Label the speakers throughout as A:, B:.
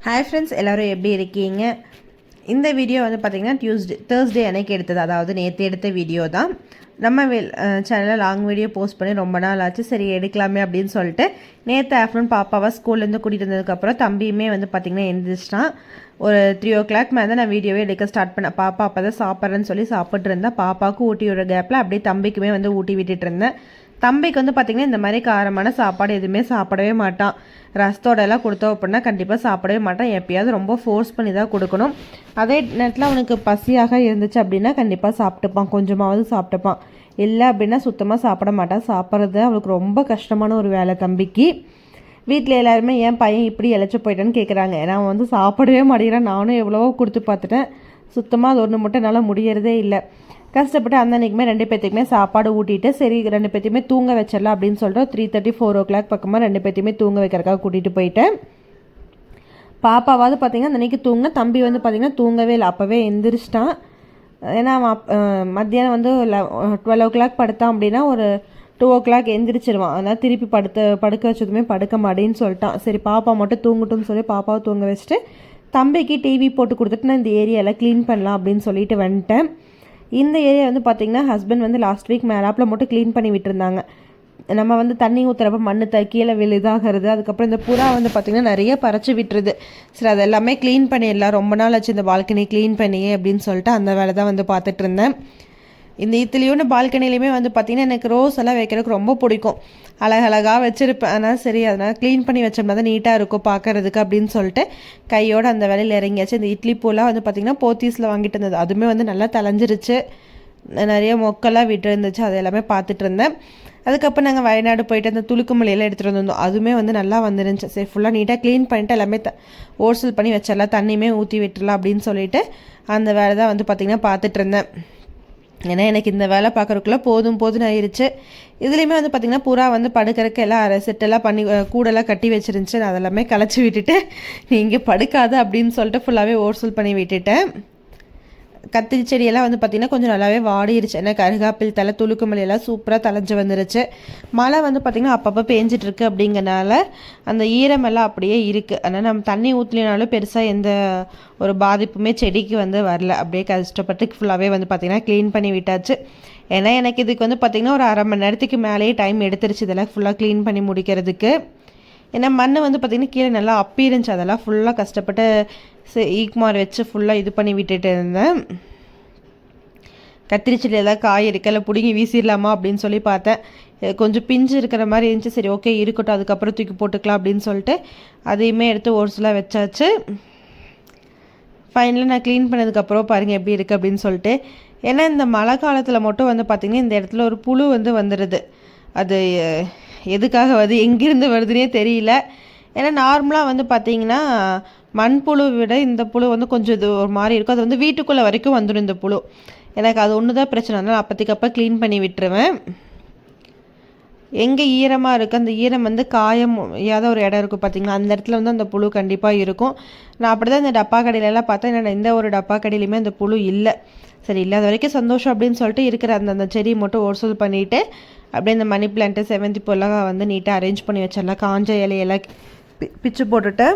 A: Hi friends, எல்லோரும் எப்படி இருக்கீங்க? இந்த வீடியோ வந்து பார்த்திங்கன்னா தேர்ஸ்டே அன்னைக்கு எடுத்தது, அதாவது நேற்று எடுத்த வீடியோ தான். நம்ம சேனலில் லாங் வீடியோ போஸ்ட் பண்ணி ரொம்ப நாள் ஆச்சு, சரி எடுக்கலாமே அப்படின்னு சொல்லிட்டு நேற்று ஆஃப்டர்நூன் பாப்பாவை ஸ்கூல்லேருந்து கூட்டிகிட்டு வந்ததுக்கப்புறம் தம்பியுமே வந்து பார்த்திங்கன்னா எழுந்திரிச்சிட்டான். ஒரு 3 o'clock மேலே தான் நான் வீடியோவே எடுக்க ஸ்டார்ட் பண்ணேன். பாப்பா அப்போ தான் சாப்பிட்றேன்னு சொல்லி சாப்பிட்டு இருந்தேன். பாப்பாவுக்கு ஊட்டி விடுற கேப்பில் அப்படியே தம்பிக்குமே வந்து ஊட்டி விட்டுட்டு இருந்தேன். தம்பிக்கு வந்து பார்த்திங்கன்னா இந்த மாதிரி காரமான சாப்பாடு எதுவுமே சாப்பிடவே மாட்டான். ரசத்தோடெல்லாம் கொடுத்தோம் அப்படின்னா கண்டிப்பாக சாப்பிடவே மாட்டான். எப்பயாவது ரொம்ப ஃபோர்ஸ் பண்ணி தான் கொடுக்கணும். அதே நேரத்தில் அவனுக்கு பசியாக இருந்துச்சு அப்படின்னா கண்டிப்பாக சாப்பிட்டுப்பான், கொஞ்சமாவது சாப்பிட்டுப்பான். இல்லை அப்படின்னா சுத்தமாக சாப்பிட மாட்டான். சாப்பிட்றது அவளுக்கு ரொம்ப கஷ்டமான ஒரு வேலை தம்பிக்கு. வீட்டில் எல்லாருமே ஏன் பையன் இப்படி இழைச்சி போயிட்டான்னு கேட்குறாங்க. ஏன்னா அவன் வந்து சாப்பிடவே மாட்டேங்கிறான். நானும் எவ்வளவோ கொடுத்து பார்த்துட்டேன், சுத்தமாக அது ஒன்று மட்டும் என்னால் முடியறதே இல்லை. கஷ்டப்பட்டு அந்த அன்றைக்குமே 2 பேர்த்துக்குமே சாப்பாடு ஊட்டிட்டு சரி 2 பேர்த்தையுமே தூங்க வச்சிடலாம் அப்படின்னு சொல்லிட்டு 3:30 4 o'clock பக்கமாக 2 பேர்த்தையுமே தூங்க வைக்கிறக்காக கூட்டிகிட்டு போயிட்டேன். பாப்பாவாவது பார்த்திங்கன்னா அன்றைக்கி தூங்கினா, தம்பி வந்து பார்த்திங்கன்னா தூங்கவே இல்லை, அப்போவே எந்திரிச்சிட்டான். ஏன்னா அவன் மத்தியானம் வந்து 12 o'clock படுத்தான் அப்படின்னா ஒரு 2 o'clock எந்திரிச்சிருவான். அதனால் திருப்பி படுக்க வச்சதுமே படுக்க மாட்டேன்னு சொல்லிட்டான். சரி பாப்பா மட்டும் தூங்கட்டும்னு சொல்லி பாப்பாவை தூங்க வச்சுட்டு தம்பிக்கு டிவி போட்டு கொடுத்துட்டு நான் இந்த ஏரியாவில் க்ளீன் பண்ணலாம் அப்படின்னு சொல்லிட்டு வந்துட்டேன். இந்த ஏரியா வந்து பார்த்திங்கன்னா ஹஸ்பண்ட் வந்து லாஸ்ட் வீக் மேலாப்பில் மட்டும் க்ளீன் பண்ணி விட்டுருந்தாங்க. நம்ம வந்து தண்ணி ஊற்றுறப்ப மண் கீழே இதாகிறது. அதுக்கப்புறம் இந்த புறா வந்து பார்த்திங்கன்னா நிறைய பறச்சு விட்டுருது. சரி அது எல்லாமே க்ளீன் பண்ணிடலாம், ரொம்ப நாள் ஆச்சு இந்த பால்கனி க்ளீன் பண்ணியே அப்படின்னு சொல்லிட்டு அந்த வேலை தான் வந்து பார்த்துட்டு இருந்தேன். இந்த இத்திலியோட பால்கனிலையுமே வந்து பார்த்திங்கன்னா எனக்கு ரோஸ் எல்லாம் வைக்கிறதுக்கு ரொம்ப பிடிக்கும். அழகழகாக வச்சுருப்பேன். ஆனால் சரி அதனால் க்ளீன் பண்ணி வச்சோம்னா தான் நீட்டாக இருக்கும் பார்க்குறதுக்கு அப்படின்னு சொல்லிட்டு கையோடு அந்த வேலையில் இறங்கியாச்சு. இந்த இட்லி பூலாம் வந்து பார்த்திங்கன்னா போத்தீஸில் வாங்கிட்டு இருந்தது, அதுவுமே வந்து நல்லா தலைஞ்சிருச்சு. நிறைய மொக்கெல்லாம் விட்டு இருந்துச்சு, அது எல்லாமே பார்த்துட்டு இருந்தேன். அதுக்கப்புறம் நாங்கள் வயநாடு போயிட்டு அந்த துளுக்குமலையெல்லாம் எடுத்துகிட்டு வந்திருந்தோம், அதுவுமே வந்து நல்லா வந்துருந்துச்சு. சரி ஃபுல்லாக நீட்டாக க்ளீன் பண்ணிட்டு எல்லாமே ஓர்சல் பண்ணி வச்சிடலாம், தண்ணியுமே ஊற்றி விட்டுடலாம் அப்படின்னு சொல்லிட்டு அந்த வேலை தான் வந்து பார்த்திங்கன்னா பார்த்துட்டு இருந்தேன். ஏன்னா எனக்கு இந்த வேலை பார்க்குறதுக்குள்ளே போதும்னு ஆயிடுச்சு. இதுலேயுமே வந்து பார்த்திங்கன்னா புறா வந்து படுக்கிறதுக்கு எல்லாம் செட்டெல்லாம் பண்ணி கூடெல்லாம் கட்டி வச்சிருந்துச்சு. நான் அதெல்லாமே களைச்சி விட்டுட்டு நீங்கள் படுக்காது அப்படின்னு சொல்லிட்டு ஃபுல்லாகவே ஓர்சல் பண்ணி விட்டுட்டேன். கத்திரி செடியெல்லாம் வந்து பார்த்திங்கன்னா கொஞ்சம் நல்லாவே வாடிடுச்சு. ஏன்னா கருகாப்பில் தலை துளுக்குமலையெல்லாம் சூப்பராக தலைஞ்சு வந்துருச்சு. மழை வந்து பார்த்திங்கன்னா அப்பப்போ பேஞ்சிட்ருக்கு அப்படிங்கிறனால அந்த ஈரமெல்லாம் அப்படியே இருக்குது. ஆனால் நம்ம தண்ணி ஊற்றலினாலும் பெருசாக எந்த ஒரு பாதிப்புமே செடிக்கு வந்து வரல. அப்படியே கஷ்டப்பட்டு ஃபுல்லாகவே வந்து பார்த்திங்கன்னா க்ளீன் பண்ணி விட்டாச்சு. ஏன்னா எனக்கு இதுக்கு வந்து பார்த்திங்கன்னா ஒரு 1/2 மணி நேரத்துக்கு மேலேயே டைம் எடுத்துருச்சு இதெல்லாம் ஃபுல்லாக க்ளீன் பண்ணி முடிக்கிறதுக்கு. ஏன்னா மண் வந்து பார்த்திங்கன்னா கீழே நல்லா அப்பி இருந்துச்சு, அதெல்லாம் ஃபுல்லாக கஷ்டப்பட்டு ஈக்குமார் வச்சு ஃபுல்லாக இது பண்ணி விட்டுட்டு இருந்தேன். கத்திரி செடி ஏதாவது காய் இருக்கல பிடிங்கி வீசிடலாமா அப்படின்னு சொல்லி பார்த்தேன். கொஞ்சம் பிஞ்சு இருக்கிற மாதிரி இருந்துச்சு. சரி ஓகே இருக்கட்டும், அதுக்கப்புறம் தூக்கி போட்டுக்கலாம் அப்படின்னு சொல்லிட்டு அதையுமே எடுத்து ஓர்ஸ்லாம் வச்சாச்சு. ஃபைனலாக நான் க்ளீன் பண்ணதுக்கப்புறம் பாருங்கள் எப்படி இருக்குது அப்படின்னு சொல்லிட்டு. ஏன்னா இந்த மழை காலத்தில் மட்டும் வந்து பார்த்திங்கன்னா இந்த இடத்துல ஒரு புழு வந்து வந்துடுது. அது எதுக்காக வருது எங்கேருந்து வருதுன்னே தெரியல. ஏன்னா நார்மலாக வந்து பார்த்திங்கன்னா மண்புழு விட இந்த புழு வந்து கொஞ்சம் இது ஒரு மாதிரி இருக்கும். அது வந்து வீட்டுக்குள்ளே வரைக்கும் வந்துடும் இந்த புழு. எனக்கு அது ஒன்று தான் பிரச்சனை. அதனால் அப்போதைக்கப்போ க்ளீன் பண்ணி விட்டுருவேன். எங்கே ஈரமாக இருக்குது அந்த ஈரம் வந்து காயம் ஏதாவது ஒரு இடம் இருக்கும் பார்த்திங்களா, அந்த இடத்துல வந்து அந்த புழு கண்டிப்பாக இருக்கும். நான் அப்படி தான் இந்த டப்பா கடையிலலாம் பார்த்தேன். என்னோட எந்த ஒரு டப்பா கடையிலையுமே அந்த புழு இல்லை. சரி இல்லாத வரைக்கும் சந்தோஷம் அப்படின்னு சொல்லிட்டு இருக்கிற அந்த செடி மட்டும் ஓர்சல் பண்ணிவிட்டு அப்படியே இந்த மணி பிளான்ட்டு செவந்தி பூலாம் வந்து நீட்டாக அரேஞ்ச் பண்ணி வச்சிடலாம். காஞ்ச இலையெல்லாம் பிச்சு போட்டுட்டு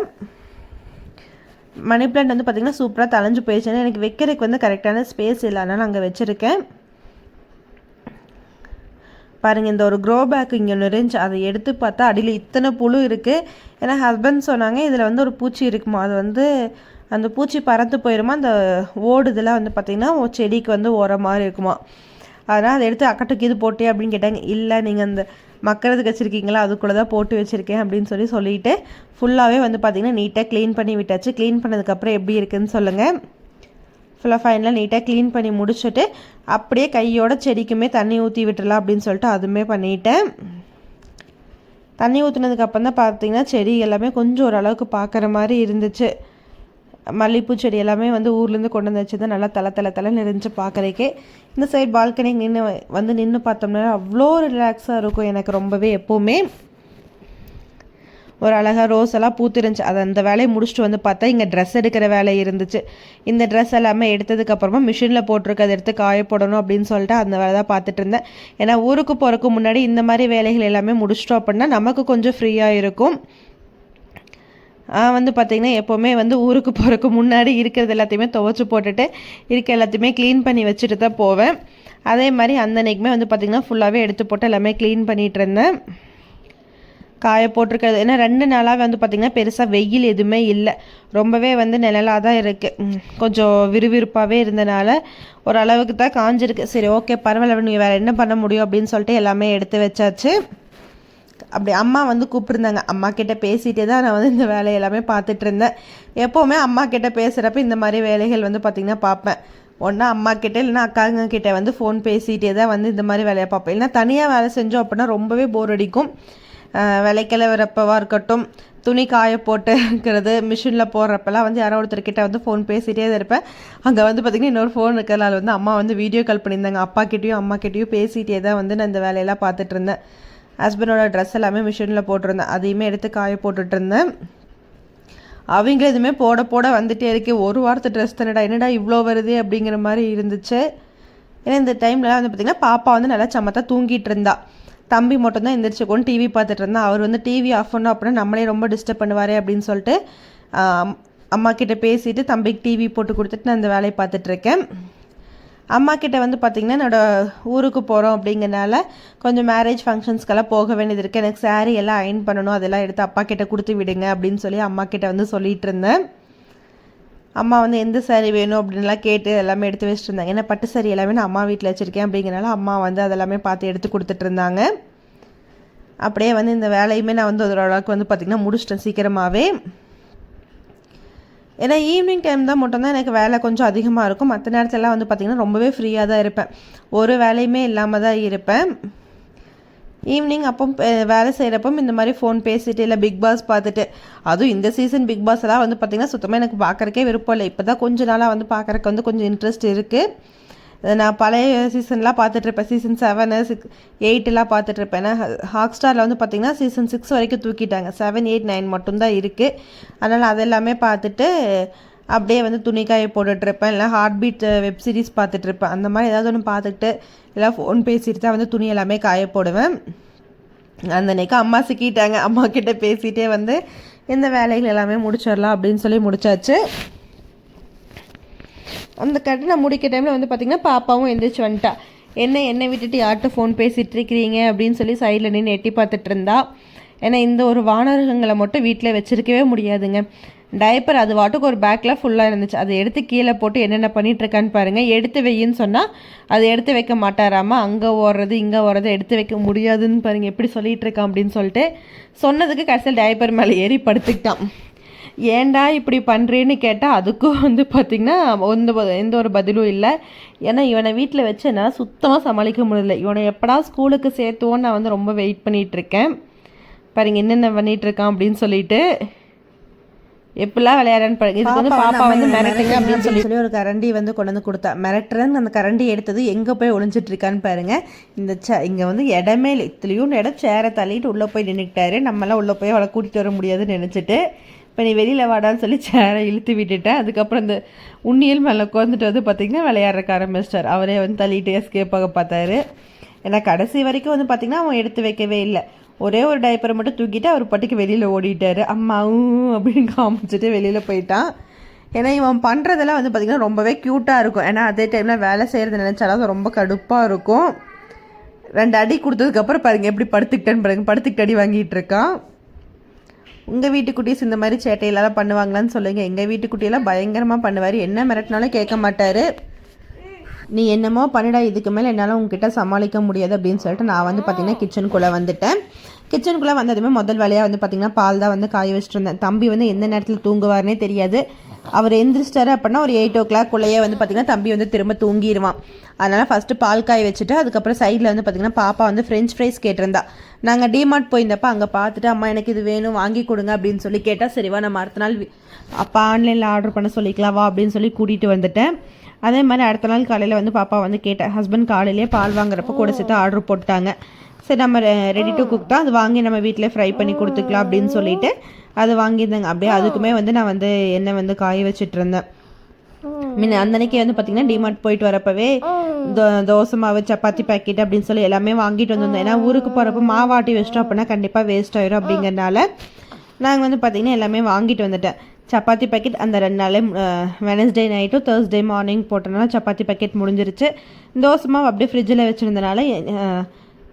A: மணி பிளான்ட் வந்து பார்த்திங்கன்னா சூப்பராக தலைஞ்சு போயிடுச்சுன்னா எனக்கு வைக்கிறதுக்கு வந்து கரெக்டான ஸ்பேஸ் இல்லை, அதனால் அங்கே வச்சுருக்கேன். பாருங்கள் இந்த ஒரு க்ரோ பேக் இங்கே நிறைஞ்சு அதை எடுத்து பார்த்தா அடியில் இத்தனை புழு இருக்குது. ஏன்னா ஹஸ்பண்ட் சொன்னாங்க இதில் வந்து ஒரு பூச்சி இருக்குமா, அது வந்து அந்த பூச்சி பறந்து போயிடுமா, அந்த ஓடுதெல்லாம் வந்து பார்த்திங்கன்னா செடிக்கு வந்து ஓர மாதிரி இருக்குமா. அதனால் அதை எடுத்து அக்கட்டுக்கு இது போட்டே அப்படின்னு கேட்டாங்க. இல்லை நீங்கள் அந்த மக்கறதுக்கு வச்சுருக்கீங்களா, அதுக்குள்ளே தான் போட்டு வச்சுருக்கேன் அப்படின்னு சொல்லிட்டு ஃபுல்லாகவே வந்து பார்த்திங்கன்னா நீட்டாக க்ளீன் பண்ணி விட்டாச்சு. க்ளீன் பண்ணதுக்கப்புறம் எப்படி இருக்குதுன்னு சொல்லுங்கள். ஃபுல்லாக ஃபைனலாக நீட்டாக க்ளீன் பண்ணி முடிச்சுட்டு அப்படியே கையோட செடிக்குமே தண்ணி ஊற்றி விட்டுடலாம் அப்படின்னு சொல்லிட்டு அதுவுமே பண்ணிட்டேன். தண்ணி ஊற்றுனதுக்கப்புறம் தான் பார்த்திங்கன்னா செடி எல்லாமே கொஞ்சம் ஓரளவுக்கு பார்க்குற மாதிரி இருந்துச்சு. மல்லிகைப்பூ செடி எல்லாமே வந்து ஊர்லேருந்து கொண்டு வந்து வச்சு தான் நல்லா தலை நிறைஞ்சு பார்க்குறதுக்கே. இந்த சைட் பால்கனி நின்று பார்த்தோம்னா அவ்வளோ ரிலாக்ஸாக இருக்கும் எனக்கு ரொம்பவே. எப்போவுமே ஒரு அழகாக ரோஸ் எல்லாம் பூத்துருந்துச்சு. அது அந்த வேலையை முடிச்சுட்டு வந்து பார்த்தா இங்கே ட்ரெஸ் எடுக்கிற வேலை இருந்துச்சு. இந்த ட்ரெஸ் எல்லாமே எடுத்ததுக்கப்புறமா மிஷினில் போட்டிருக்கு, அதை எடுத்து காய போடணும் அப்படின்னு சொல்லிட்டு அந்த வேலை தான் பார்த்துட்டு இருந்தேன். ஏன்னா ஊருக்கு போகிறதுக்கு முன்னாடி இந்த மாதிரி வேலைகள் எல்லாமே முடிச்சிட்டோம் அப்படின்னா நமக்கு கொஞ்சம் ஃப்ரீயாக இருக்கும். வந்து பார்த்திங்கன்னா எப்போவுமே வந்து ஊருக்கு போகிறதுக்கு முன்னாடி இருக்கிறது எல்லாத்தையுமே துவைச்சி போட்டுட்டு இருக்க எல்லாத்தையுமே க்ளீன் பண்ணி வச்சுட்டு தான் போவேன். அதே மாதிரி அந்த அன்றைக்குமே வந்து பார்த்திங்கன்னா ஃபுல்லாகவே எடுத்து போட்டு எல்லாமே க்ளீன் பண்ணிகிட்டு இருந்தேன். காய போட்டிருக்கிறது ஏன்னா 2 நாளாக வந்து பார்த்திங்கன்னா பெருசாக வெயில் எதுவுமே இல்லை, ரொம்பவே வந்து நிழலாக தான் இருக்குது. கொஞ்சம் விறுவிறுப்பாகவே இருந்தனால ஓரளவுக்கு தான் காஞ்சிருக்கு. சரி ஓகே பரவாயில்ல, நீங்கள் வேறு என்ன பண்ண முடியும் அப்படின்னு சொல்லிட்டு எல்லாமே எடுத்து வச்சாச்சு. அப்படி அம்மா வந்து கூப்பிட்டுருந்தாங்க, அம்மா கிட்டே பேசிகிட்டே தான் நான் வந்து இந்த வேலையை எல்லாமே பார்த்துட்டு இருந்தேன். எப்போவுமே அம்மா கிட்டே பேசுகிறப்ப இந்த மாதிரி வேலைகள் வந்து பார்த்திங்கன்னா பார்ப்பேன். ஒன்றா அம்மா கிட்டே இல்லைன்னா அக்காங்க கிட்டே வந்து ஃபோன் பேசிகிட்டே தான் வந்து இந்த மாதிரி வேலையை பார்ப்பேன். இல்லைன்னா தனியாக வேலை செஞ்சோம் அப்படின்னா ரொம்பவே போர் அடிக்கும். விளைக்கிழவரப்பவாக இருக்கட்டும், துணி காய போட்டு இருக்கிறது, மிஷினில் போடுறப்பெல்லாம் வந்து யாரோ ஒருத்தர்கிட்ட வந்து ஃபோன் பேசிகிட்டே தான் இருப்பேன். அங்கே வந்து பார்த்திங்கன்னா இன்னொரு ஃபோன் இருக்கிறதால வந்து அம்மா வந்து வீடியோ கால் பண்ணியிருந்தாங்க. அம்மாக்கிட்டேயும் பேசிகிட்டே தான் வந்து நான் இந்த வேலையெல்லாம் பார்த்துட்டு இருந்தேன். ஹஸ்பண்டோட ட்ரெஸ் எல்லாமே மிஷினில் போட்டிருந்தேன், அதையுமே எடுத்து காய போட்டுட்ருந்தேன். அவங்க எதுவுமே போட வந்துகிட்டே இருக்கு. ஒரு வாரத்து ட்ரெஸ் தானடா, என்னடா இவ்வளோ வருது அப்படிங்கிற மாதிரி இருந்துச்சு. ஏன்னா இந்த டைம்லலாம் வந்து பார்த்திங்கன்னா பாப்பா வந்து நல்லா சமத்தா தூங்கிட்டு இருந்தா. தம்பி மட்டும்தான் எந்திரிச்சுக்கொண்டு டிவி பார்த்துட்டு இருந்தா. அவர் வந்து டிவி ஆஃப் பண்ணோம் அப்படின்னா நம்மளே ரொம்ப டிஸ்டர்ப் பண்ணுவார் அப்படின்னு சொல்லிட்டு அம்மா கிட்டே பேசிவிட்டு தம்பிக்கு டிவி போட்டு கொடுத்துட்டு நான் இந்த வேலையை பார்த்துட்ருக்கேன். அம்மா கிட்டே வந்து பார்த்திங்கன்னா என்னோடய ஊருக்கு போகிறோம் அப்படிங்கிறனால கொஞ்சம் மேரேஜ் ஃபங்க்ஷன்ஸ்க்கெல்லாம் போக வேண்டியது இருக்குது. எனக்கு சாரீ எல்லாம் அயன் பண்ணணும், அதெல்லாம் எடுத்து அப்பா கிட்டே கொடுத்து விடுங்க அப்படின்னு சொல்லி அம்மா கிட்டே வந்து சொல்லிகிட்டு இருந்தேன். அம்மா வந்து எந்த சாரீ வேணும் அப்படின்லாம் கேட்டு எல்லாமே எடுத்து வச்சுட்டு இருந்தாங்க. ஏன்னா பட்டு சாரீ எல்லாமே நான் அம்மா வீட்டில் வச்சுருக்கேன் அப்படிங்கிறனால அம்மா வந்து அதெல்லாமே பார்த்து எடுத்து கொடுத்துட்டு இருந்தாங்க. அப்படியே வந்து இந்த வேலையுமே நான் வந்து ஓரளவுக்கு வந்து பார்த்திங்கன்னா முடிச்சிட்டேன் சீக்கிரமாகவே. ஏன்னா ஈவினிங் டைம் தான் மட்டும்தான் எனக்கு வேலை கொஞ்சம் அதிகமாக இருக்கும். மற்ற நேரத்துலலாம் வந்து பார்த்திங்கன்னா ரொம்பவே ஃப்ரீயாக தான் இருப்பேன், ஒரு வேலையுமே இல்லாமல் தான் இருப்பேன். ஈவினிங் அப்போ வேலை செய்கிறப்போ இந்த மாதிரி ஃபோன் பேசிட்டு இல்லை பிக் பாஸ் பார்த்துட்டு, அதுவும் இந்த சீசன் பிக் பாஸ் எல்லாம் வந்து பார்த்திங்கன்னா சுத்தமாக எனக்கு பார்க்குறக்கே விருப்பம் இல்லை. இப்போ தான் கொஞ்ச நாளாக வந்து பார்க்குறக்கு வந்து கொஞ்சம் இன்ட்ரெஸ்ட் இருக்குது. நான் பழைய சீசன்லாம் பார்த்துட்ருப்பேன், சீசன் 7, 6, 8 பார்த்துட்ருப்பேன். ஏன்னா ஹாட்ஸ்டாரில் வந்து பார்த்திங்கன்னா சீசன் 6 வரைக்கும் தூக்கிட்டாங்க, 7, 8, 9 மட்டும்தான் இருக்குது. அதனால் அதெல்லாமே பார்த்துட்டு அப்படியே வந்து துணிக்காயை போட்டுட்ருப்பேன், இல்லை ஹார்ட் பீட் வெப் சீரிஸ் பார்த்துட்ருப்பேன். அந்த மாதிரி ஏதாவது ஒன்று பார்த்துக்கிட்டு இல்லை ஃபோன் பேசிட்டு தான் வந்து துணி எல்லாமே காய போடுவேன். அந்த அன்றைக்கி அம்மா சிக்கிட்டாங்க, அம்மா கிட்டே பேசிகிட்டே வந்து இந்த வேலைகள் எல்லாமே முடிச்சிடலாம் அப்படின்னு சொல்லி முடிச்சாச்சு. அந்த கட்டை நான் முடிக்க டைமில் வந்து பார்த்திங்கன்னா பாப்பாவும் எந்திரிச்சு வந்துட்டா. என்னை விட்டுட்டு யார்கிட்ட ஃபோன் பேசிகிட்டு இருக்கிறீங்க அப்படின்னு சொல்லி சைடில் நின்று எட்டி பார்த்துட்டு இருந்தா. ஏன்னா இந்த ஒரு வானரகங்களை மட்டும் வீட்டில் வச்சுருக்கவே முடியாதுங்க. டைப்பர் அது வாட்டுக்கு ஒரு பேக்கில் ஃபுல்லாக இருந்துச்சு, அதை எடுத்து கீழே போட்டு என்னென்ன பண்ணிகிட்ருக்கான்னு பாருங்கள். எடுத்து வையின்னு சொன்னால் அதை எடுத்து வைக்க மாட்டாராமா, அங்கே ஓடுறது இங்கே ஓடுறது எடுத்து வைக்க முடியாதுன்னு பாருங்கள் எப்படி சொல்லிகிட்டு இருக்கான் அப்படின்னு சொல்லிட்டு சொன்னதுக்கு கடைசியில் டைப்பர் மேலே ஏறி படுத்துக்கிட்டான். ஏன்டா இப்படி பண்ணுறேன்னு கேட்டால் அதுக்கும் வந்து பார்த்திங்கன்னா எந்த ஒரு பதிலும் இல்லை. ஏன்னா இவனை வீட்டில் வச்சேன்னா சுத்தமாக சமாளிக்க முடியல. இவனை எப்படா ஸ்கூலுக்கு சேர்த்துவோன்னு நான் வந்து ரொம்ப வெயிட் பண்ணிகிட்ருக்கேன். பாருங்க என்னென்ன பண்ணிகிட்ருக்கான் அப்படின்னு சொல்லிட்டு எப்படிலாம் விளையாடுறான்னு பாருங்க. இதுக்கு வந்து பாப்பா வந்து மிரட்டுங்க அப்படின்னு சொல்லி ஒரு கரண்டி வந்து கொண்டு வந்து கொடுத்தா. மிரட்டுறன்னு அந்த கரண்டி எடுத்தது எங்கே போய் ஒளிஞ்சிட்ருக்கான்னு பாருங்கள். இங்கே வந்து இடமே இல்லை, இத்துலேயும் இடம் சேரை தள்ளிட்டு உள்ளே போய் நின்றுக்கிட்டாரு. நம்மளாம் உள்ளே போய் அவளை கூட்டிகிட்டு வர முடியாதுன்னு நினச்சிட்டு இப்போ நீ வெளியில் வாடான்னு சொல்லி சேரை இழுத்து விட்டுட்டேன். அதுக்கப்புறம் இந்த உண்ணியல் மேலே உட்காந்துட்டு வந்து பார்த்திங்கன்னா விளையாடுறக்க ஆரம்பிச்சிட்டார். அவரே வந்து தள்ளிட்டு எஸ்கேப்பாக பார்த்தாரு. ஏன்னா கடைசி வரைக்கும் வந்து பார்த்திங்கன்னா அவன் எடுத்து வைக்கவே இல்லை. ஒரே ஒரு டைப்பரை மட்டும் தூக்கிட்டு அவர் பட்டுக்கு வெளியில் ஓடிட்டார். அம்மாவும் அப்படின்னு காமிச்சிட்டு வெளியில் போயிட்டான். ஏன்னா இவன் பண்ணுறதெல்லாம் வந்து பார்த்திங்கன்னா ரொம்பவே க்யூட்டாக இருக்கும். ஏன்னா அதே டைமில் வேலை செய்கிறது நினச்சாலும் ரொம்ப கடுப்பாக இருக்கும். 2 அடி கொடுத்ததுக்கப்புறம் பாருங்கள் எப்படி படுத்துக்கிட்டேன்னு பாருங்கள், படுத்துக்கிட்டு அடி வாங்கிட்டு இருக்கான். உங்கள் வீட்டுக்குட்டீஸ் இந்த மாதிரி சேட்டையெல்லாம் பண்ணுவாங்களான்னு சொல்லுங்கள். எங்கள் வீட்டுக்குட்டியெல்லாம் பயங்கரமாக பண்ணுவார், என்ன மிரட்டினாலும் கேட்க மாட்டார். நீ என்னமோ பண்ணிடா, இதுக்கு மேலே என்னால் உங்ககிட்ட சமாளிக்க முடியாது அப்படின்னு சொல்லிட்டு நான் வந்து பார்த்திங்கன்னா கிச்சனுக்குள்ளே வந்துட்டேன். கிச்சனுக்குள்ளே வந்ததுமே முதல் வேலையாக வந்து பார்த்திங்கன்னா பால் தான் வந்து காய வச்சுட்டு இருந்தேன். தம்பி வந்து எந்த நேரத்தில் தூங்குவார்னே தெரியாது. அவர் எந்திரிச்சிட்டாரு அப்படின்னா ஒரு 8 o'clock வந்து பார்த்திங்கன்னா தம்பி வந்து திரும்ப தூங்கிடுவான். அதனால் ஃபஸ்ட்டு பால் காய வச்சுட்டு அதுக்கப்புறம் சைடில் வந்து பார்த்திங்கன்னா பாப்பா வந்து ஃப்ரெஞ்ச் ஃப்ரைஸ் கேட்டிருந்தா. நாங்கள் டிமார்ட் போயிருந்தப்போ அங்கே பார்த்துட்டு அம்மா எனக்கு இது வேணும் வாங்கி கொடுங்க அப்படின்னு சொல்லி கேட்டால் சரிவா நம்ம அடுத்த நாள் அப்போ ஆன்லைனில் ஆர்டர் பண்ண சொல்லிக்கலாம் வா அப்படின்னு சொல்லி கூட்டிகிட்டு வந்துட்டேன். அதே மாதிரி அடுத்த நாள் காலையில் வந்து பாப்பா வந்து கேட்டேன். ஹஸ்பண்ட் காலையிலேயே பால் வாங்குறப்போ கூட சேர்த்து ஆர்டர் போட்டாங்க. சரி நம்ம ரெடி டு குக் தான், அது வாங்கி நம்ம வீட்டில் ஃப்ரை பண்ணி கொடுத்துக்கலாம் அப்படின்னு சொல்லிட்டு அது வாங்கியிருந்தேங்க. அப்படியே அதுக்குமே வந்து நான் வந்து எண்ணெய் வந்து காய வச்சுட்டு இருந்தேன். அந்த அன்னைக்கு வந்து பார்த்திங்கன்னா டிமார்ட் போயிட்டு வரப்பவே தோசை மாவு சப்பாத்தி பேக்கெட் அப்படின்னு சொல்லி எல்லாமே வாங்கிட்டு வந்திருந்தேன். ஏன்னா ஊருக்கு போகிறப்ப மாவாட்டி வச்சிட்டோம் அப்படின்னா கண்டிப்பாக வேஸ்ட் ஆயிரும் அப்படிங்கிறனால நாங்கள் வந்து பார்த்திங்கன்னா எல்லாமே வாங்கிட்டு வந்துட்டேன். சப்பாத்தி பேக்கெட் அந்த 2 நாளே வெனஸ்டே நைட்டும் தேர்ஸ்டே மார்னிங் போட்டனால சப்பாத்தி பேக்கெட் முடிஞ்சிருச்சு. தோசை மாவு அப்படியே ஃப்ரிட்ஜில் வச்சுருந்தனால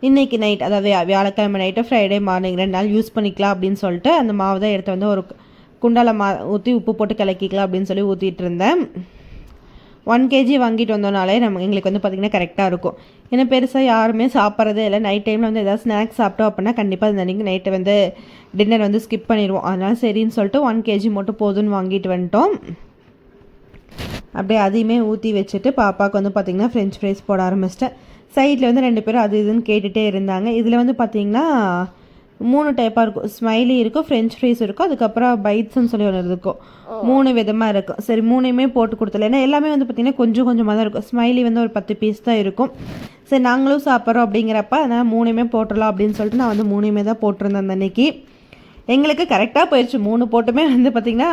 A: இன்றைக்கி நைட், அதாவது வியாழக்கிழமை நைட்டு ஃப்ரைடே மார்னிங் 2 நாள் யூஸ் பண்ணிக்கலாம் அப்படின்னு சொல்லிட்டு அந்த மாவு தான் எடுத்து வந்து ஒரு குண்டால ஊற்றி உப்பு போட்டு கலக்கிக்கலாம் அப்படின்னு சொல்லி ஊற்றிட்டு இருந்தேன். 1 kg வாங்கிட்டு வந்தோனாலே எங்களுக்கு வந்து பார்த்திங்கன்னா கரெக்டாக இருக்கும். ஏன்னா பெருசாக யாருமே சாப்பிட்றதே இல்லை. நைட் டைமில் வந்து எதாவது ஸ்நாக்ஸ் சாப்பிட்டோம் அப்படின்னா கண்டிப்பாக அந்த அன்றைக்கி நைட்டு வந்து டின்னர் வந்து ஸ்கிப் பண்ணிடுவோம். அதனால் சரின்னு சொல்லிட்டு 1 kg மட்டும் போதுன்னு வாங்கிட்டு வந்துட்டோம். அப்படியே அதையுமே ஊற்றி வச்சுட்டு பாப்பாவுக்கு வந்து பார்த்திங்கன்னா ஃப்ரெஞ்ச் ஃப்ரைஸ் போட ஆரம்பிச்சிட்டேன். சைடில் வந்து 2 பேரும் அது இதுன்னு கேட்டுகிட்டே இருந்தாங்க. இதில் வந்து பார்த்திங்கன்னா 3 டைப்பாக இருக்கும். ஸ்மைலி இருக்கும், ஃப்ரெஞ்ச் ஃப்ரைஸ் இருக்கும், அதுக்கப்புறம் பைட்ஸ்ன்னு சொல்லி ஒன்று இருக்கும். 3 விதமாக இருக்கும். சரி 3யுமே போட்டு கொடுத்துல. ஏன்னா எல்லாமே வந்து பார்த்திங்கன்னா கொஞ்சம் கொஞ்சமாக தான் இருக்கும். ஸ்மைலி வந்து ஒரு 10 பீஸ் தான் இருக்கும். சரி நாங்களும் சாப்பிட்றோம் அப்படிங்கிறப்ப அதனால் 3யுமே போட்டுடலாம் அப்படின்னு சொல்லிட்டு நான் வந்து 3யுமே தான் போட்டிருந்தேன் அந்த அன்னைக்கு. எங்களுக்கு கரெக்டாக போயிடுச்சு. 3 போட்டுமே வந்து பார்த்திங்கன்னா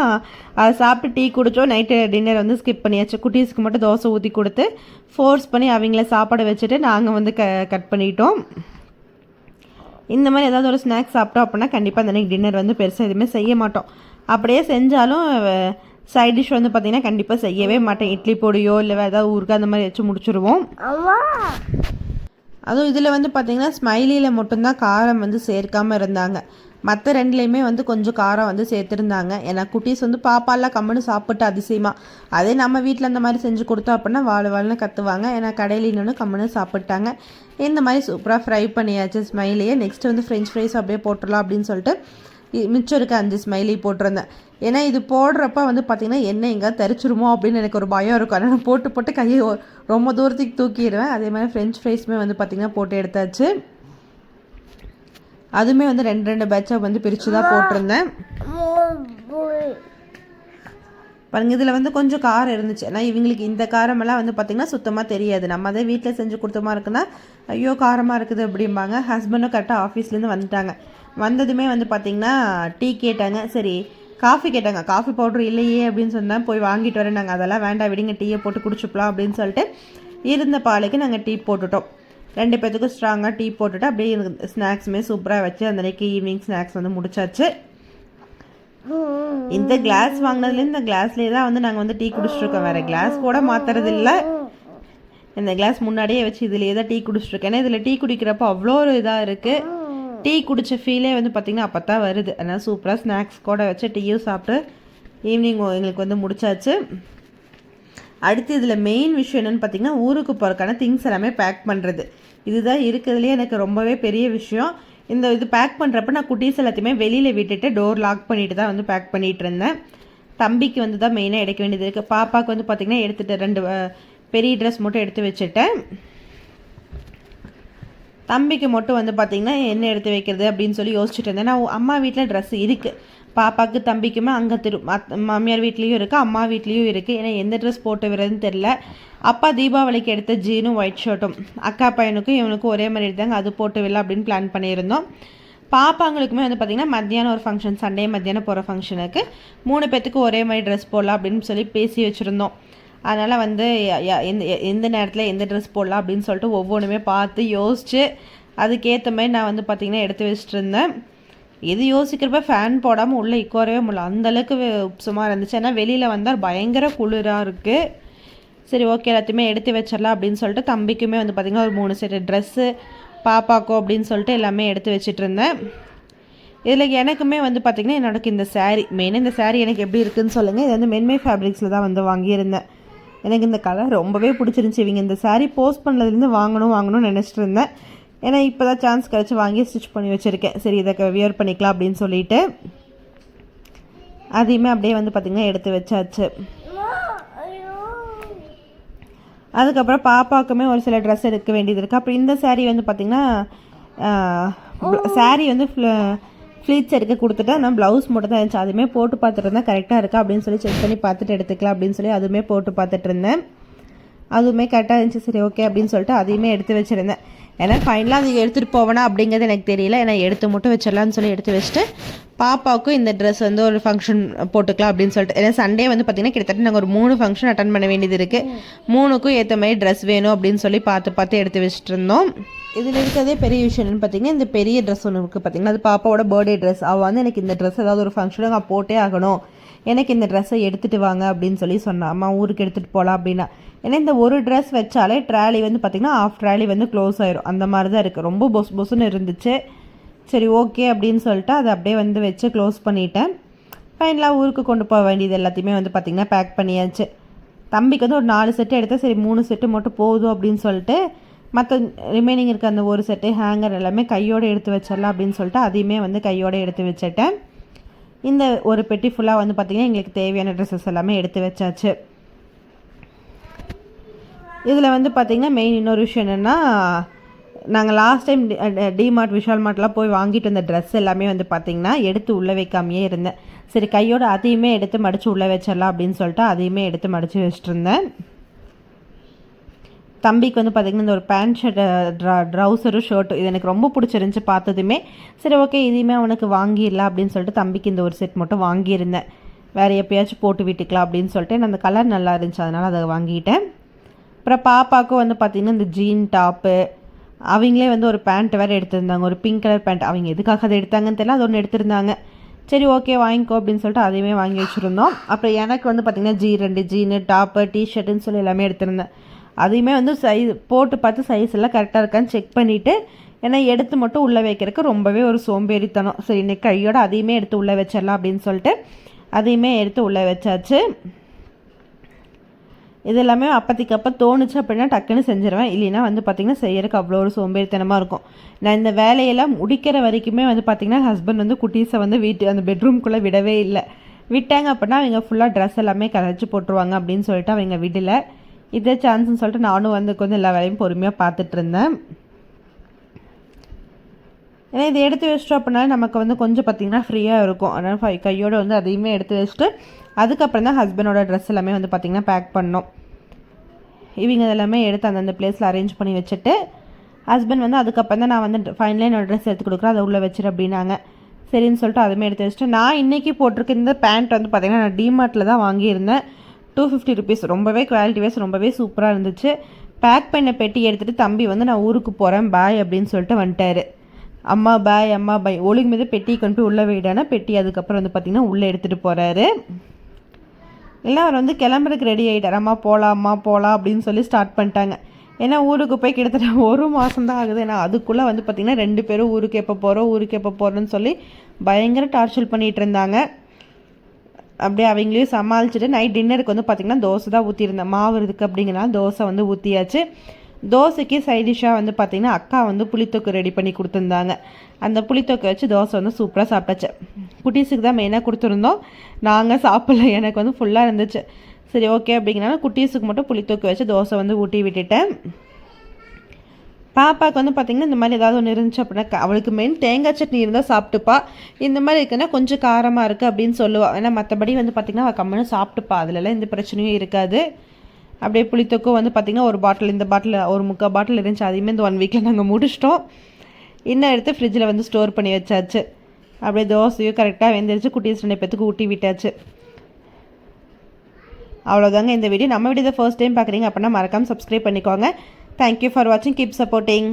A: அதை சாப்பிட்டு டீ குடித்தோம். நைட்டு டின்னர் வந்து ஸ்கிப் பண்ணியாச்சு. குட்டீஸ்க்கு மட்டும் தோசை ஊற்றி கொடுத்து ஃபோர்ஸ் பண்ணி அவங்கள சாப்பாடு வச்சுட்டு நாங்கள் வந்து கட் பண்ணிட்டோம். இந்த மாதிரி ஏதாவது ஒரு ஸ்நாக்ஸ் சாப்பிட்டோம் அப்படின்னா கண்டிப்பாக அந்த அன்றைக்கி டின்னர் வந்து பெருசாக எதுவுமே செய்ய மாட்டோம். அப்படியே செஞ்சாலும் சைட் டிஷ் வந்து பார்த்திங்கன்னா கண்டிப்பாக செய்யவே மாட்டேன். இட்லி பொடியோ இல்லை வேறு ஏதாவது ஊருக்கு அந்த மாதிரி வச்சு முடிச்சுருவோம். அதுவும் இதில் வந்து பார்த்திங்கன்னா ஸ்மைலியில் மட்டும்தான் காரம் வந்து சேர்க்காமல் இருந்தாங்க. மற்ற 2லேயுமே வந்து கொஞ்சம் காரம் வந்து சேர்த்துருந்தாங்க. ஏன்னா குட்டீஸ் வந்து பாப்பாலாம் கம்முன்னு சாப்பிட்டு அதிசயமாக, அதே நம்ம வீட்டில் அந்த மாதிரி செஞ்சு கொடுத்தோம் அப்படின்னா வாழ்னு கற்றுவாங்க. ஏன்னா கடையில் இன்னொன்று கம்முன்னு சாப்பிட்டாங்க. இந்த மாதிரி சூப்பராக ஃப்ரை பண்ணியாச்சு ஸ்மைலியை. நெக்ஸ்ட்டு வந்து ஃப்ரெஞ்ச் ஃப்ரைஸ் அப்படியே போட்டுடலாம் அப்படின்னு சொல்லிட்டு மிச்சம் இருக்க 5 ஸ்மைலி போட்டிருந்தேன். ஏன்னா இது போடுறப்ப வந்து பார்த்திங்கன்னா எண்ணெய் எங்கே தரிச்சிருமோ அப்படின்னு எனக்கு ஒரு பயம் இருக்கும். அதனால் போட்டு கையை ரொம்ப தூரத்துக்கு தூக்கிடுவேன். அதே மாதிரி ஃப்ரெஞ்ச் ஃப்ரைஸுமே வந்து பார்த்திங்கன்னா போட்டு எடுத்தாச்சு. அதுவுமே வந்து 2 பேட்சாக வந்து பிரித்து தான் போட்டிருந்தேன். பாருங்க இதில் வந்து கொஞ்சம் காரம் இருந்துச்சு. ஏன்னா இவங்களுக்கு இந்த காரமெல்லாம் வந்து பார்த்திங்கன்னா சுத்தமாக தெரியாது. நம்ம அதே வீட்டில் செஞ்சு கொடுத்தமா இருக்குன்னா ஐயோ காரமாக இருக்குது அப்படிம்பாங்க. ஹஸ்பண்டும் கரெக்டாக ஆஃபீஸ்லேருந்து வந்துட்டாங்க. வந்ததுமே வந்து பார்த்திங்கன்னா டீ கேட்டாங்க. சரி காஃபி கேட்டாங்க. காஃபி பவுட்ரு இல்லையே அப்படின்னு சொன்னால் போய் வாங்கிட்டு வரேன். நாங்கள் அதெல்லாம் வேண்டாம் விடுங்க, டீயை போட்டு குடிச்சுக்கலாம் அப்படின்னு சொல்லிட்டு இருந்த பாலுக்கு நாங்கள் டீ போட்டுட்டோம். 2 பேத்துக்கும் ஸ்ட்ராங்காக டீ போட்டுட்டு அப்படியே எனக்கு ஸ்நாக்ஸுமே சூப்பராக வச்சு அந்த அன்றைக்கி ஈவினிங் ஸ்நாக்ஸ் வந்து முடிச்சாச்சு. இந்த கிளாஸ் வாங்கினதுலேருந்து இந்த கிளாஸ்லேயே தான் வந்து நாங்கள் வந்து டீ குடிச்சிட்ருக்கோம். வேறு கிளாஸ் கூட மாற்றுறது இல்லை. இந்த கிளாஸ் முன்னாடியே வச்சு இதுலேயே தான் டீ குடிச்சிட்ருக்கேன். ஏன்னா இதில் டீ குடிக்கிறப்போ அவ்வளோ ஒரு இதாக இருக்குது. டீ குடித்த ஃபீலே வந்து பார்த்திங்கன்னா அப்போ தான் வருது. அதனால் சூப்பராக ஸ்நாக்ஸ் கூட வச்சு டீயும் சாப்பிட்டு ஈவினிங் எங்களுக்கு வந்து முடிச்சாச்சு. அடுத்து இதில் மெயின் விஷயம் என்னென்னு பார்த்திங்கன்னா ஊருக்கு போகிறதுக்கான திங்ஸ் எல்லாமே பேக் பண்ணுறது. இதுதான் இருக்கிறதுலே எனக்கு ரொம்பவே பெரிய விஷயம். இது பேக் பண்ணுறப்ப நான் குட்டீஸ் எல்லாத்தையுமே வெளியில் விட்டுட்டு டோர் லாக் பண்ணிட்டு தான் வந்து பேக் பண்ணிகிட்டு இருந்தேன். தம்பிக்கு வந்து தான் மெயினாக எடுக்க வேண்டியது இருக்குது. பாப்பாவுக்கு வந்து பார்த்திங்கன்னா எடுத்துகிட்டு 2 பெரிய ட்ரெஸ் மட்டும் எடுத்து வச்சுட்டேன். தம்பிக்கு மட்டும் வந்து பார்த்திங்கன்னா என்ன எடுத்து வைக்கிறது அப்படின்னு சொல்லி யோசிச்சுட்டு இருந்தேன். நான் அம்மா வீட்டில் ட்ரெஸ் இருக்குது. பாப்பாவுக்கு தம்பிக்குமே அங்கே மாமியார் வீட்லேயும் இருக்குது, அம்மா வீட்லேயும் இருக்குது. ஏன்னா எந்த ட்ரெஸ் போட்டு விடுறதுன்னு தெரில. அப்பா தீபாவளிக்கு எடுத்த ஜீனும் ஒயிட் ஷர்ட்டும் அக்கா பையனுக்கும் இவனுக்கும் ஒரே மாதிரி எடுத்தாங்க. அது போட்டு விடல அப்படின்னு பிளான் பண்ணியிருந்தோம். பாப்பாங்களுக்குமே வந்து பார்த்திங்கன்னா மத்தியானம் ஒரு ஃபங்க்ஷன், சண்டே மத்தியானம் போகிற ஃபங்க்ஷனுக்கு 3 பேத்துக்கு ஒரே மாதிரி ட்ரெஸ் போடலாம் அப்படின்னு சொல்லி பேசி வச்சுருந்தோம். அதனால் வந்து எந்த நேரத்தில் எந்த ட்ரெஸ் போடலாம் அப்படின்னு சொல்லிட்டு ஒவ்வொன்றுமே பார்த்து யோசித்து அதுக்கேற்ற மாதிரி நான் வந்து பார்த்திங்கன்னா எடுத்து வச்சுட்டு இருந்தேன். இது யோசிக்கிறப்ப ஃபேன் போடாமல் உள்ளே உட்காரவே முடியல, அந்தளவுக்கு உப்சமாக இருந்துச்சு. ஏன்னா வெளியில் வந்தால் பயங்கர குளிராக இருக்குது. சரி ஓகே எல்லாத்தையுமே எடுத்து வச்சிடலாம் அப்படின்னு சொல்லிட்டு தம்பிக்குமே வந்து பார்த்திங்கன்னா ஒரு 3 செட்டு ட்ரெஸ்ஸு, பாப்பாக்கோ அப்படின்னு சொல்லிட்டு எல்லாமே எடுத்து வச்சுட்டு இருந்தேன். இதில் எனக்குமே வந்து பார்த்திங்கன்னா என்னோடக்கு இந்த சாரீ மெயினாக இந்த சாரீ எனக்கு எப்படி இருக்குதுன்னு சொல்லுங்கள். இது வந்து மென்மை ஃபேப்ரிக்ஸில் தான் வந்து வாங்கியிருந்தேன். எனக்கு இந்த கலர் ரொம்பவே பிடிச்சிருந்துச்சி. இவங்க இந்த சாரீ போஸ்ட் பண்ணதுலேருந்து வாங்கணும்னு நினச்சிட்டு இருந்தேன். ஏன்னா இப்போ தான் சான்ஸ் கிடச்சி வாங்கி ஸ்டிச் பண்ணி வச்சுருக்கேன். சரி இதை வியர் பண்ணிக்கலாம் அப்படின்னு சொல்லிட்டு அதையுமே அப்படியே வந்து பார்த்திங்கன்னா எடுத்து வச்சாச்சு. அதுக்கப்புறம் பாப்பாவுக்குமே ஒரு சில ட்ரெஸ் எடுக்க வேண்டியது இருக்குது. அப்புறம் இந்த சாரீ வந்து பார்த்திங்கன்னா சாரீ வந்து ஃப்ளீட்ஸ் எடுக்க கொடுத்துட்டு நான் ப்ளவுஸ் மட்டும் தான் இருந்துச்சு. அதுவுமே போட்டு பார்த்துட்டு இருந்தேன் கரெக்டாக இருக்கா அப்படின்னு சொல்லி செக் பண்ணி பார்த்துட்டு எடுத்துக்கலாம் அப்படின்னு சொல்லி அதுவுமே போட்டு பார்த்துட்டு இருந்தேன். அதுவுமே கரெக்டாக இருந்துச்சு. சரி ஓகே அப்படின்னு சொல்லிட்டு அதையுமே எடுத்து வச்சுருந்தேன். ஏன்னா ஃபைனலாக அது எடுத்துகிட்டு போவேனா அப்படிங்கிறது எனக்கு தெரியல. ஏன்னா எடுத்து மட்டும் வச்சிடலான்னு சொல்லி எடுத்து வச்சுட்டு பாப்பாவுக்கும் இந்த ட்ரெஸ் வந்து ஒரு ஃபங்க்ஷன் போட்டுக்கலாம் அப்படின்னு சொல்லிட்டு. ஏன்னா சண்டே வந்து பார்த்திங்கன்னா கிட்டத்தட்ட நாங்கள் ஒரு 3 ஃபங்க்ஷன் அட்டன் பண்ண வேண்டியது இருக்குது. 3க்கும் ஏற்ற மாதிரி ட்ரெஸ் வேணும் அப்படின்னு சொல்லி பார்த்து எடுத்து வச்சுட்டு இருந்தோம். இதில் இருக்கிறதே பெரிய விஷயம் என்னென்னு பார்த்தீங்கன்னா, இந்த பெரிய ட்ரெஸ் ஒன்று இருக்குது பார்த்திங்கன்னா, அது பாப்பாவோட பர்த்டே ட்ரெஸ். அவள் வந்து எனக்கு இந்த ட்ரெஸ் ஏதாவது ஒரு ஃபங்க்ஷனுக்கு நான் போட்டே ஆகணும், எனக்கு இந்த ட்ரெஸ்ஸை எடுத்துகிட்டு வாங்க அப்படின்னு சொல்லி சொன்னான். அம்மா ஊருக்கு எடுத்துகிட்டு போகலாம் அப்படின்னா. ஏன்னா இந்த ஒரு ட்ரெஸ் வச்சாலே ட்ராலி வந்து பார்த்திங்கன்னா ஆஃப் ட்ராலி வந்து க்ளோஸ் ஆயிரும். அந்த மாதிரி தான் இருக்குது. ரொம்ப பொசுன்னு இருந்துச்சு. சரி ஓகே அப்படின்னு சொல்லிட்டு அதை அப்படியே வந்து வச்சு க்ளோஸ் பண்ணிட்டேன். ஃபைனலாக ஊருக்கு கொண்டு போக வேண்டியது எல்லாத்தையுமே வந்து பார்த்திங்கன்னா பேக் பண்ணியாச்சு. தம்பிக்கு வந்து ஒரு 4 செட்டு எடுத்தால் சரி 3 செட்டு மட்டும் போதும் அப்படின்னு சொல்லிட்டு மற்ற ரிமைனிங் இருக்க அந்த ஒரு செட்டு ஹேங்கர் எல்லாமே கையோடு எடுத்து வச்சிடலாம் அப்படின்னு சொல்லிட்டு அதையுமே வந்து கையோடு எடுத்து வச்சுட்டேன். இந்த ஒரு பெட்டி ஃபுல்லாக வந்து பார்த்திங்கன்னா எங்களுக்கு தேவையான ட்ரெஸ்ஸஸ் எல்லாமே எடுத்து வச்சாச்சு. இதில் வந்து பார்த்திங்கன்னா மெயின் இன்னொரு விஷயம் என்னென்னா, நாங்கள் லாஸ்ட் டைம் டிமார்ட் விஷால் மார்ட்லாம் போய் வாங்கிட்டு வந்த ட்ரெஸ் எல்லாமே வந்து பார்த்திங்கன்னா எடுத்து உள்ளே வைக்காமையே இருந்தேன். சரி கையோடு அதையுமே எடுத்து மடித்து உள்ளே வச்சிடலாம் அப்படின்னு சொல்லிட்டு அதையுமே எடுத்து மடித்து வச்சுட்டு இருந்தேன். தம்பிக்கு வந்து பார்த்திங்கன்னா இந்த ஒரு பேண்ட் ஷர்ட்டு ட்ரௌசரும் ஷர்ட்டும் இது எனக்கு ரொம்ப பிடிச்சிருந்துச்சி பார்த்ததுமே. சரி ஓகே இதையுமே அவனுக்கு வாங்கிடலாம் அப்படின்னு சொல்லிட்டு தம்பிக்கு இந்த ஒரு செட் மட்டும் வாங்கியிருந்தேன். வேறு எப்போயாச்சும் போட்டு விட்டுக்கலாம் அப்படின்னு சொல்லிட்டு நான் அந்த கலர் நல்லா இருந்துச்சு, அதனால் அதை வாங்கிட்டேன். அப்புறம் பாப்பாவுக்கும் வந்து பார்த்திங்கன்னா இந்த ஜீன் டாப்பு, அவங்களே வந்து ஒரு பேண்ட் வேறு எடுத்திருந்தாங்க, ஒரு பிங்க் கலர் பேண்ட். அவங்க எதுக்காக அதை எடுத்தாங்கன்னு தெரியல, அது ஒன்று எடுத்திருந்தாங்க. சரி ஓகே வாங்கிக்கோ அப்படின்னு சொல்லிட்டு அதையுமே வாங்கி வச்சுருந்தோம். அப்புறம் எனக்கு வந்து பார்த்திங்கன்னா 2 ஜீனு டாப்பு டிஷர்ட்டுன்னு சொல்லி எல்லாமே எடுத்திருந்தேன். அதையுமே வந்து போட்டு பார்த்து சைஸ் எல்லாம் கரெக்டாக இருக்கான்னு செக் பண்ணிவிட்டு, ஏன்னா எடுத்து மட்டும் உள்ளே வைக்கிறதுக்கு ரொம்பவே ஒரு சோம்பேறித்தனம். சரி இன்னைக்கு கையோடு அதையுமே எடுத்து உள்ளே வச்சிடலாம் அப்படின்னு சொல்லிட்டு அதையுமே எடுத்து உள்ளே வச்சாச்சு. இது எல்லாமே அப்போதைக்கு அப்போ தோணுச்சு அப்படின்னா டக்குன்னு செஞ்சிருவேன். இல்லைன்னா வந்து பார்த்திங்கன்னா செய்யறதுக்கு அவ்வளோ ஒரு சோம்பேறித்தனமாக இருக்கும். நான் இந்த வேலையெல்லாம் முடிக்கிற வரைக்குமே வந்து பார்த்திங்கன்னா ஹஸ்பண்ட் வந்து குட்டீஸை வந்து அந்த பெட்ரூம்குள்ளே விடவே இல்லை. விட்டாங்க அப்படின்னா அவங்க ஃபுல்லாக ட்ரெஸ் எல்லாமே கரைச்சி போட்டுருவாங்க அப்படின்னு சொல்லிட்டு அவங்க விடலை. இதே சான்ஸ்ன்னு சொல்லிட்டு நானும் வந்து கொஞ்சம் எல்லா வேலையும் பொறுமையாக பார்த்துட்டு இருந்தேன். ஏன்னா இதை எடுத்து வச்சிட்டோம் அப்படின்னா நமக்கு வந்து கொஞ்சம் பார்த்திங்கன்னா ஃப்ரீயாக இருக்கும். அதனால் கையோடு வந்து அதையுமே எடுத்து வச்சுட்டு அதுக்கப்புறம் தான் ஹஸ்பண்டோட ட்ரெஸ் எல்லாமே வந்து பார்த்திங்கன்னா பேக் பண்ணோம். இவங்க இதெல்லாமே எடுத்து அந்தந்த பிளேஸில் அரேஞ்ச் பண்ணி வச்சுட்டு ஹஸ்பண்ட் வந்து அதுக்கப்புறம் தான் நான் வந்து ஃபைனலாக என்னோடய ட்ரெஸ் எடுத்து கொடுக்குறேன், அதை உள்ளே வச்சிரு அப்படின்னாங்க. சரின்னு சொல்லிட்டு அதுவுமே எடுத்து வச்சுட்டு நான் இன்றைக்கி போட்டிருக்க இந்த பேண்ட் வந்து பார்த்திங்கன்னா நான் டிமார்ட்டில் தான் வாங்கியிருந்தேன். 250 ருபீஸ். ரொம்பவே குவாலிட்டி வைஸ் ரொம்பவே சூப்பராக இருந்துச்சு. பேக் பண்ண பெட்டி எடுத்துகிட்டு தம்பி வந்து நான் ஊருக்கு போகிறேன் பாய் அப்படின்னு சொல்லிட்டு வந்துட்டார். அம்மா பாய் ஒழுங்கு மீது பெட்டி கொண்டு போய் உள்ளே வைடானா பெட்டி அதுக்கப்புறம் வந்து பார்த்திங்கன்னா உள்ளே எடுத்துகிட்டு போகிறாரு. இல்லை அவர் வந்து கிளம்புறதுக்கு ரெடி ஆகிட்டார். அம்மா போகலாம் அப்படின்னு சொல்லி ஸ்டார்ட் பண்ணிட்டாங்க. ஏன்னா ஊருக்கு போய் கிட்டத்தட்ட 1 மாதம் தான் ஆகுது. ஏன்னா அதுக்குள்ளே வந்து பார்த்திங்கன்னா 2 பேரும் ஊருக்கு எப்போ போகிறோன்னு சொல்லி பயங்கர டார்ச்சர் பண்ணிகிட்டு இருந்தாங்க. அப்படியே அவங்களையும் சமாளிச்சுட்டு நைட் டின்னருக்கு வந்து பார்த்திங்கன்னா தோசை தான் ஊற்றிருந்தேன். மாவு இருக்குது அப்படிங்கிறனால தோசை வந்து ஊற்றியாச்சு. தோசைக்கு சைடிஷ்ஷாக வந்து பார்த்திங்கன்னா அக்கா வந்து புளித்தொக்கு ரெடி பண்ணி கொடுத்துருந்தாங்க. அந்த புளித்தொக்கை வச்சு தோசை வந்து சூப்பராக சாப்பிட்டாச்சு. குட்டீஸுக்கு தான் மெயினாக கொடுத்துருந்தோம், நாங்கள் சாப்பிடல. எனக்கு வந்து ஃபுல்லாக இருந்துச்சு. சரி ஓகே அப்படிங்கிறனால குட்டீஸுக்கு மட்டும் புளித்தொக்கு வச்சு தோசை வந்து ஊட்டி விட்டுட்டேன். பாப்பாவுக்கு வந்து பார்த்திங்கன்னா இந்த மாதிரி ஏதாவது ஒன்று இருந்துச்சு அப்படின்னா அவளுக்கு மெயின் தேங்காய் சட்னி இருந்தால் சாப்பிட்டுப்பா. இந்த மாதிரி இருக்குன்னா கொஞ்சம் காரமாக இருக்குது அப்படின்னு சொல்லுவாள். ஏன்னா மற்றபடி வந்து பார்த்திங்கன்னா அவள் கம்முன்னு சாப்பிட்டுப்பா, அதிலலாம் எந்த பிரச்சனையும் இருக்காது. அப்படியே புளித்தொக்கும் வந்து பார்த்திங்கன்னா ஒரு பாட்டில், இந்த பாட்டில் ஒரு 3/4 பாட்டில் இருந்துச்சு. அதையுமே இந்த 1 வீக்கில் நாங்கள் முடிச்சிட்டோம். இன்னும் எடுத்து ஃப்ரிட்ஜில் வந்து ஸ்டோர் பண்ணி வச்சாச்சு. அப்படியே தோசையும் கரெக்டாக வெந்துருச்சு. குட்டீஸ் 2 பேத்துக்கு ஊட்டி விட்டாச்சு. அவ்வளோதாங்க இந்த வீடியோ. நம்ம வீடியோ ஃபர்ஸ்ட் டைம் பார்க்குறீங்க அப்படின்னா மறக்காமல் சப்ஸ்கிரைப் பண்ணிக்கோங்க. தேங்க்யூ ஃபார் வாட்சிங். Keep supporting.